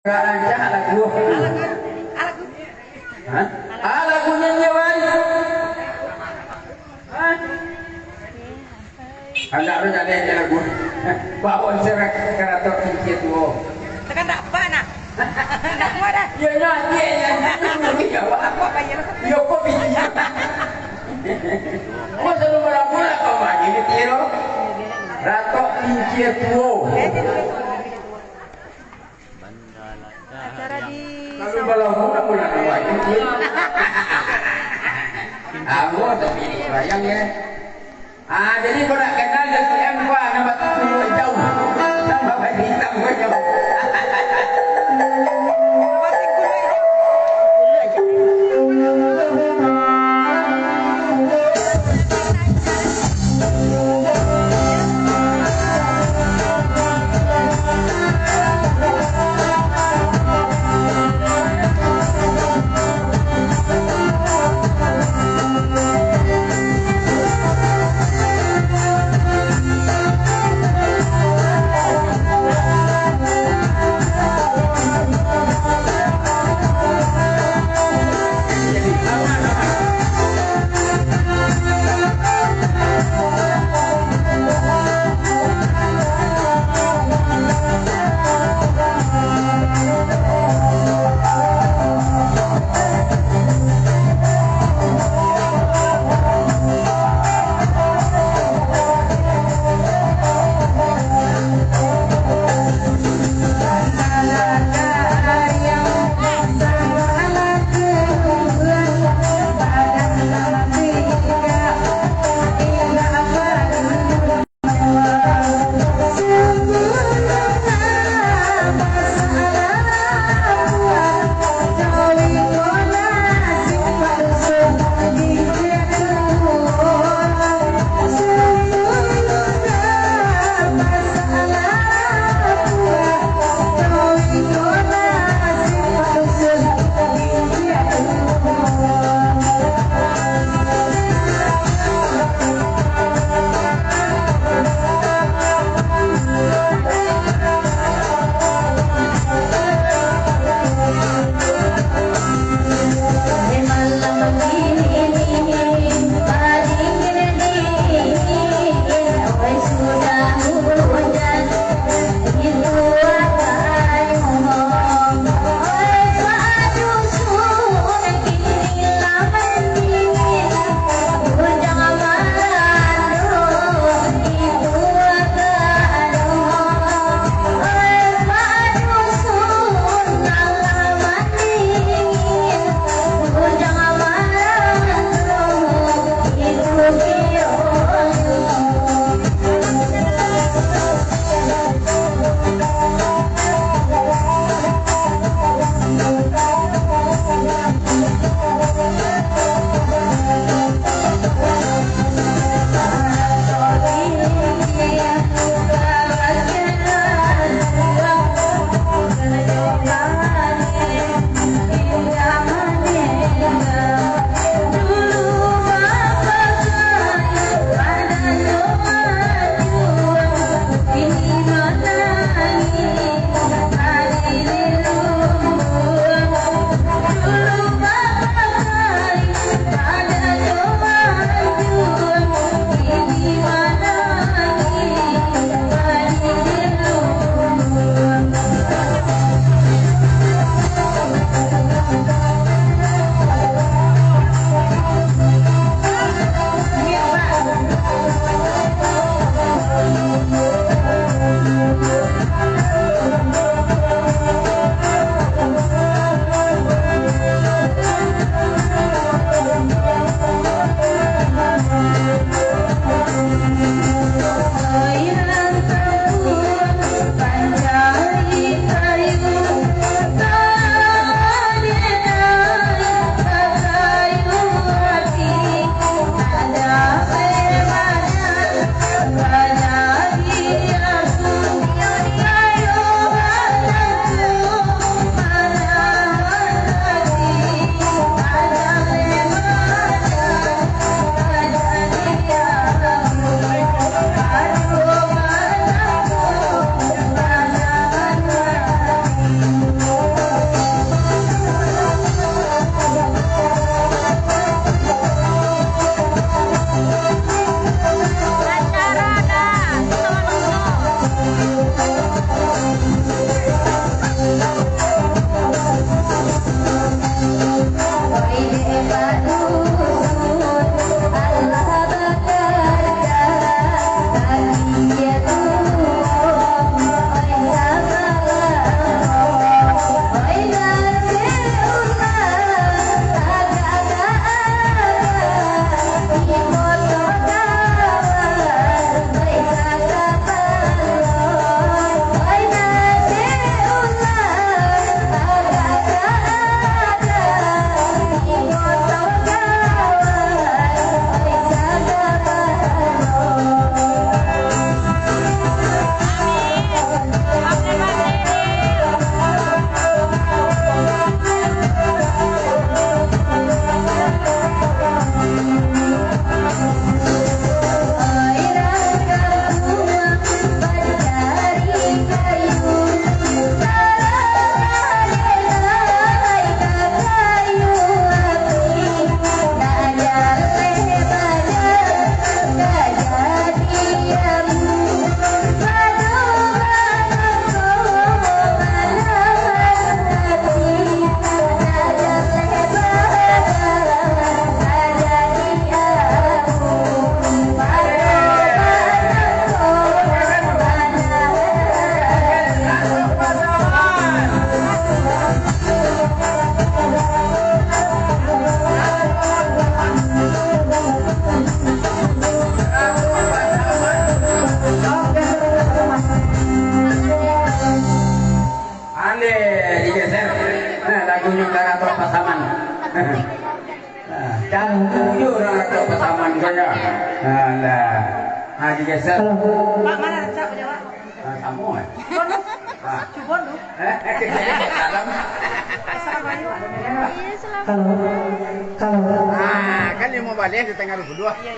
Aja lagu. Hah? Lagunya nyawan. Hah? Anda harus ada lagu. Bawon serak keraton kincir tuh. Tekan tak apa nak? Nak mana? Ya nyanyi ya. Ya apa bayar? Ya kok biji. Kok selalu mula-mula kau lagi di tiro. Ratok kincir tuh. Acara di Lalu balau mula-mula kau lagi. Aku tapi bayang ya. Jadi kau nak kenal dengan Empa nampak tu jauh. Nampak bayi hitam kau jauh. rato pasaman. Jangan yo rato pasaman kaya. Alah. Haji geser. Pak mana siapa jawab? Kamu eh. Cubon lu. Salam. Kalau Kan dia mau balik di tengah berdua. Iya.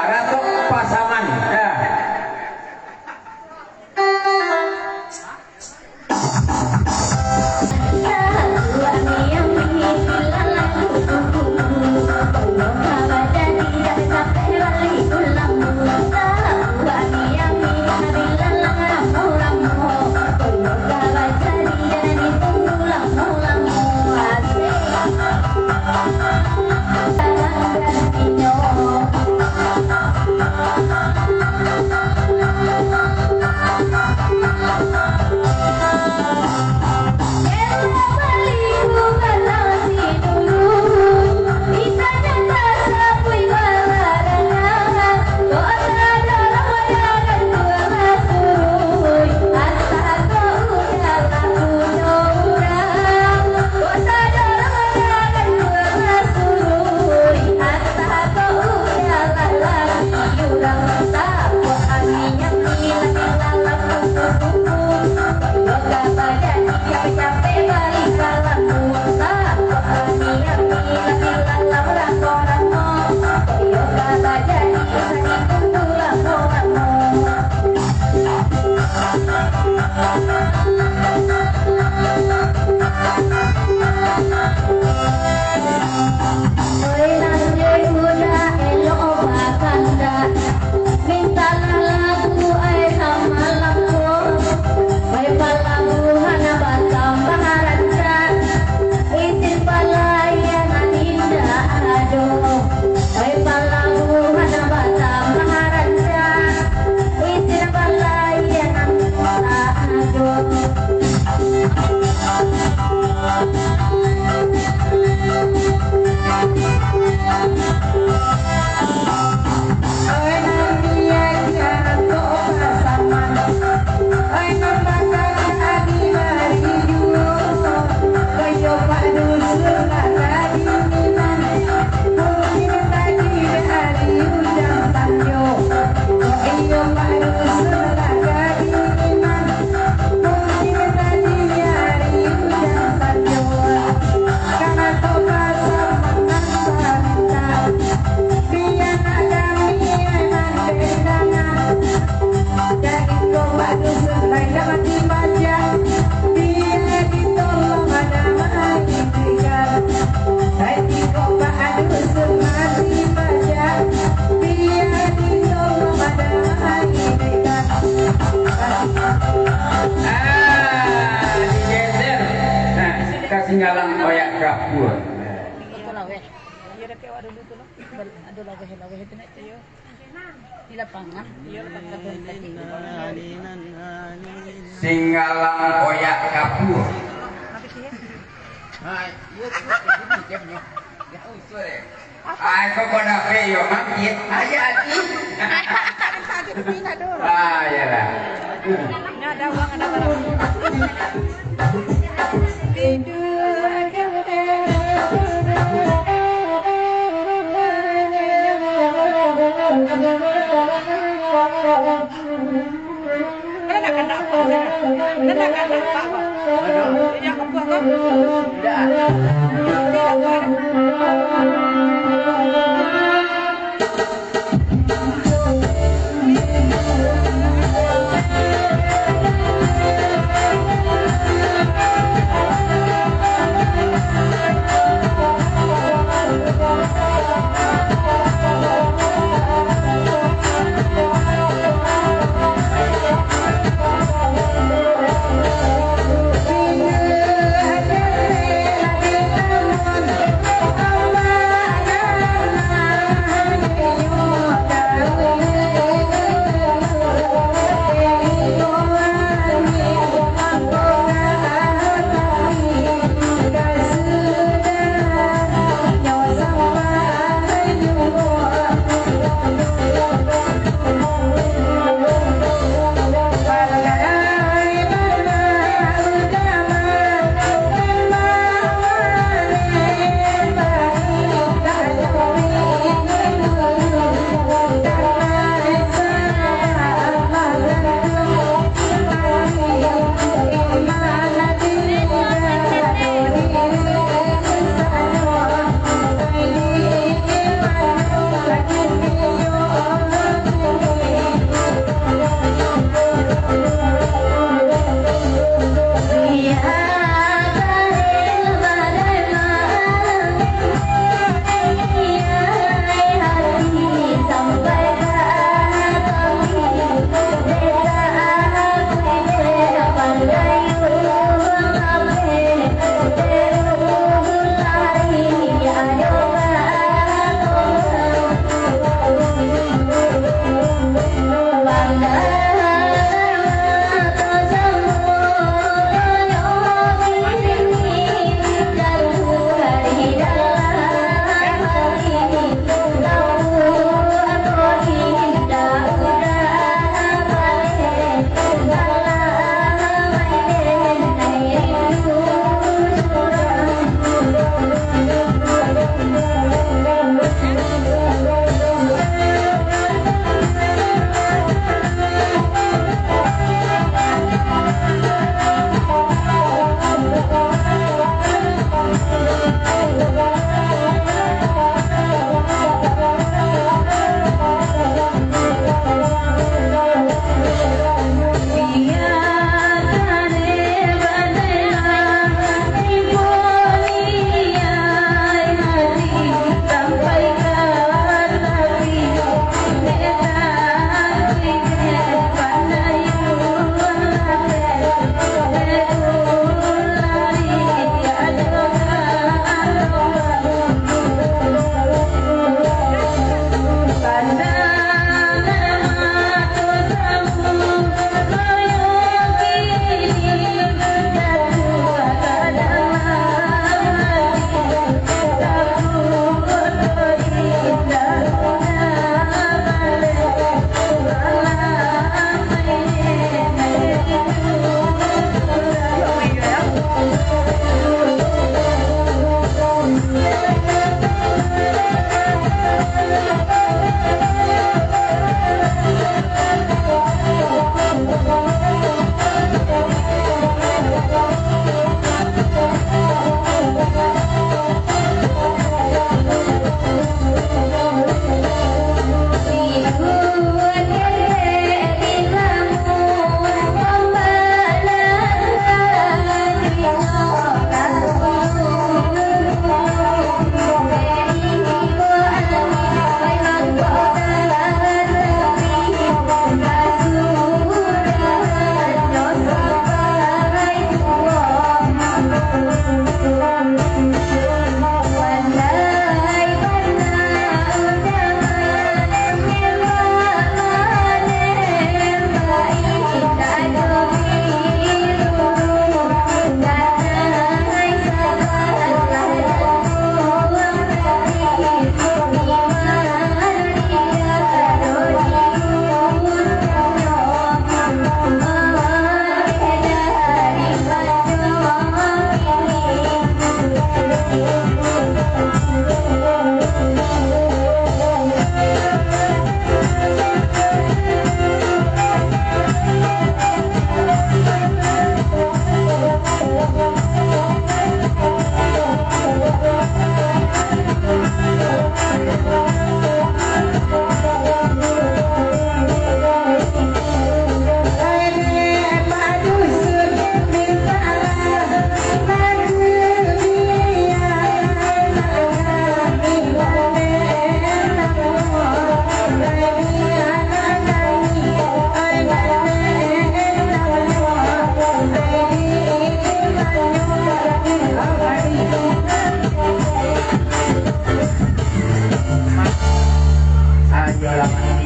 Ratu pasaman. Ya. Kasinggalang koyak kapur. Betul lah weh. Iya dah kayak dulu tu lah. Ada laweh itu nak tu yo. Di lapangan. Iya lapangan tadi. Singgalang koyak kapur. Apa sih? Iya tu. Ai kau pada peyo makin aja tu. Ya lah. Ini ada uang ada barang.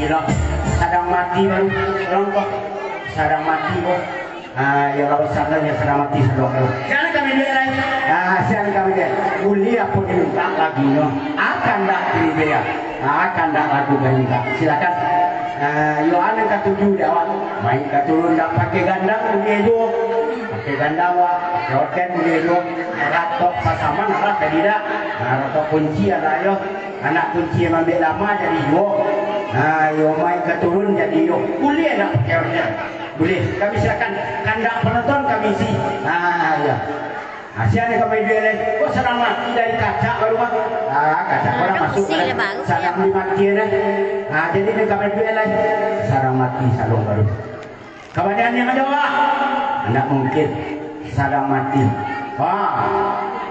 gila sedang mati baru orang sedang mati kok ya kalau sadar ya sedang mati sedang jangan kami dia lain jangan kami dia kuliah pun diminta lagi no akan dah dia akan dah lagu minta silakan yo aneh ketujuh dawan main keturun dah pakai gandang dia juga pakai gandang wah roket dia juga ratok pasaman lah tadi dah ratok kunci ada yo anak kunci yang ambil lama jadi yo yo main keturun jadi yo kuliah nak pakai boleh kami silakan kandang penonton kami isi ya Asyik kami jual kok serang mati dari kaca baru mah kaca orang masuk sarang mati jadi ini kami jual sarang mati salong baru kemudian yang ada tidak mungkin sarang mati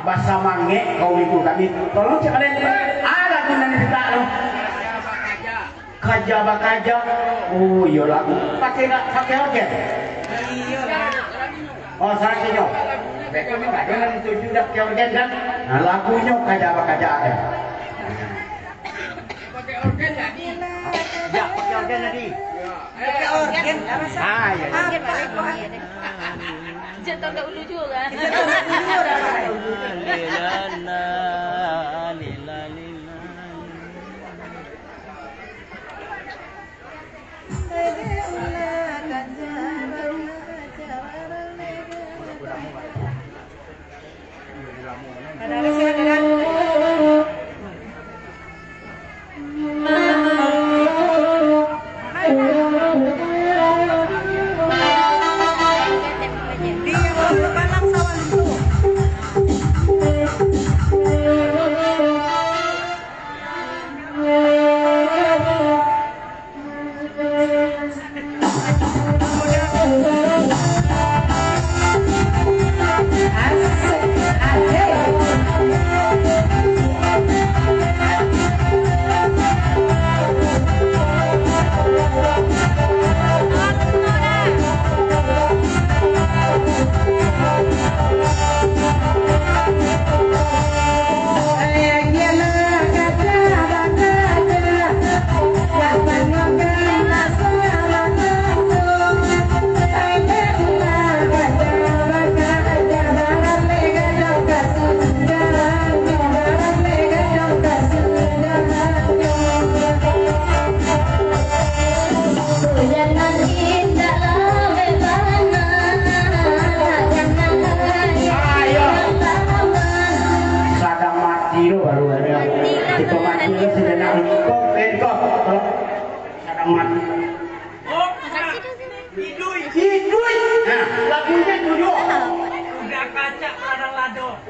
bahasa mange kau ikut kami tolong cek kalian ada guna kita loh kaja bakaja oh iya lagu pakai organ saraknya mereka nggak jangan setuju dah pakai organ kan lagunya kaja bakaja pakai organ jadi ya pakai organ jadi pakai organ ya jatuh nggak ulu juga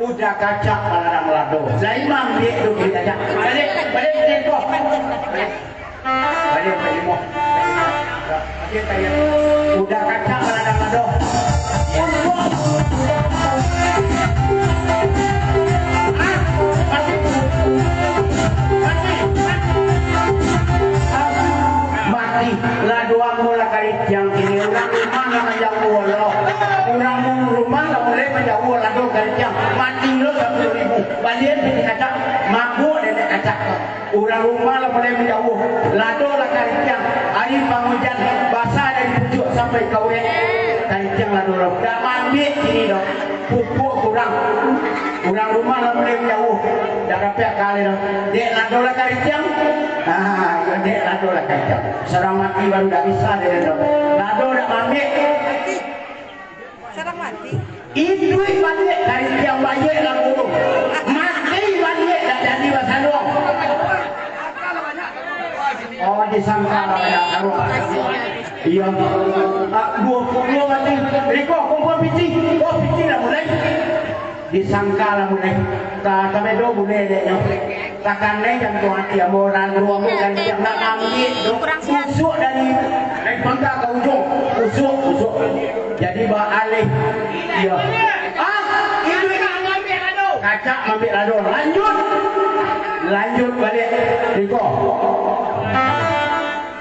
udah kaca palarang lado laimang dia itu kaca balik tempo balik mo udah kaca palarang lado mati lado aku lah kait yang ini orang mana menjauh lo orang rumah lah boleh menjauh lado kait yang mati lo 10.000 balian di kaca mabuk dan kaca orang rumah lah boleh menjauh lado lah kait yang air penghujan basah dari pucuk sampai kawe kait yang lado lo dah mandi ini dong pupuk kurang orang rumah lah boleh menjauh dah rapiak kali dong dek lado lah kait yang dek lado lah kait yang serang mati baru dah bisa deh dong lado dah mandi serang mati itu balik dari yang banyak lah burung mati balik dah jadi wasalong disangka ya iya 20 mati Riko kumpul pici dah mulai disangka lah mulai kami do boleh deh takkan yang tuh hati amoran ruang bukan yang nak ambil usuk dari pangka ke ujung usuk jadi bah alih iya ini kaca ambil lado lanjut balik Riko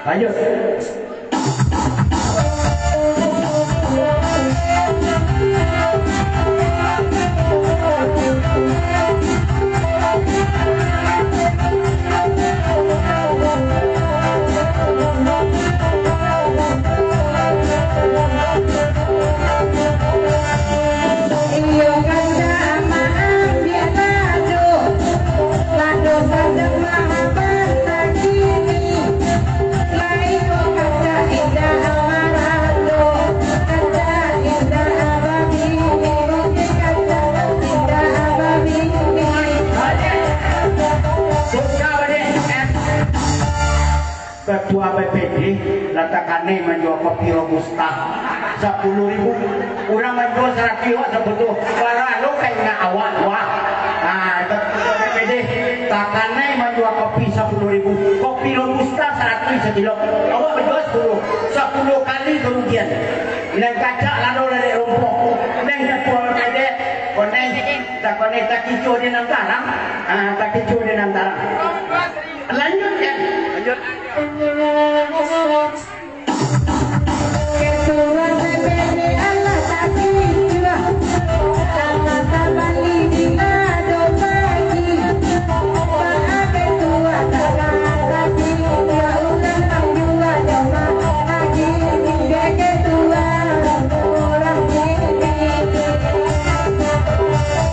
lanjut takane menjual kopi robusta 10.000 urang menjual 100 kilo sebetul para lo kayak nggak awak wah nah pede takane menjual kopi 10.000 kopi robusta 100 sekilo awak menjual 10 kali kerugian neng kaca lalu dari rumput neng jual pede koneng tak koneng tak hijau di nantarang tak hijau di nantarang lanjut ya lanjut